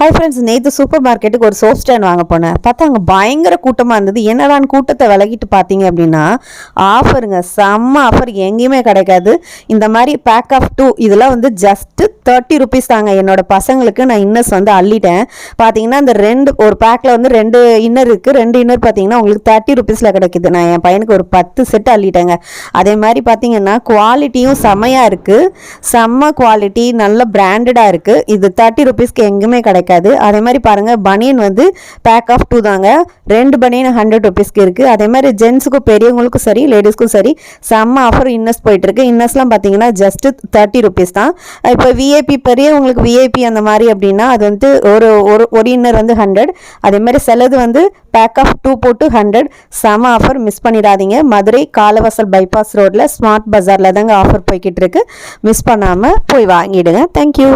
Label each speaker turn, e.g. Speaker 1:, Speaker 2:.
Speaker 1: Hi friends, நேற்று super மார்க்கெட்டுக்கு ஒரு சோப் ஸ்டாண்ட் வாங்க போனேன். பார்த்தா அங்கே பயங்கர கூட்டமாக இருந்தது. என்னடான்னு கூட்டத்தை விலகிட்டு பார்த்தீங்க அப்படின்னா ஆஃபருங்க, செம்ம ஆஃபர், எங்கேயுமே கிடைக்காது. இந்த மாதிரி பேக் ஆஃப் 2 இதெல்லாம் வந்து ஜஸ்ட்டு 30 ருபீஸ் தாங்க. என்னோட பசங்களுக்கு நான் இன்னர்ஸ் வந்து அள்ளிட்டேன். பார்த்தீங்கன்னா இந்த ஒரு பேக்கில் வந்து 2 இன்னர் இருக்குது. 2 இன்னர் பார்த்தீங்கன்னா உங்களுக்கு 30 ருபீஸில் கிடைக்குது. நான் என் பையனுக்கு ஒரு 10 செட் அள்ளிட்டேங்க. அதே மாதிரி பார்த்தீங்கன்னா குவாலிட்டியும் செம்மையாக இருக்குது. செம்ம குவாலிட்டி, நல்ல பிராண்டடாக இருக்குது. இது 30 ருபீஸ்க்கு எங்கேயுமே கிடைக்காது. அதே மாதிரி பாருங்க, பனியன் வந்து பேக் ஆஃப் 2 தாங்க. 2 பனியன் 100 ருபீஸ்க்கு இருக்கு. அதே மாதிரி ஜென்ஸுக்கும் பெரியவங்களுக்கும் சரி லேடிஸ்க்கும் சரி செம்ம ஆஃபர் இன்னர்ஸ் போயிட்டு இருக்கு. இன்னர்ஸ்லாம் பார்த்தீங்கன்னா ஜஸ்ட் 30 ருபீஸ் தான். இப்போ விஐபி பெரியவங்களுக்கு விஐபி அந்த மாதிரி அப்படின்னா அது வந்து ஒரு இன்னர் வந்து 100. அதே மாதிரி சிலது வந்து பேக் ஆஃப் 2 போட்டு 100. செம ஆஃபர், மிஸ் பண்ணிடாதீங்க. மதுரை காலவாசல் பைபாஸ் ரோட்ல ஸ்மார்ட் பஜார்ல தாங்க ஆஃபர் போய்கிட்டு இருக்கு. மிஸ் பண்ணாம போய் வாங்கிடுங்க. தேங்க்யூ.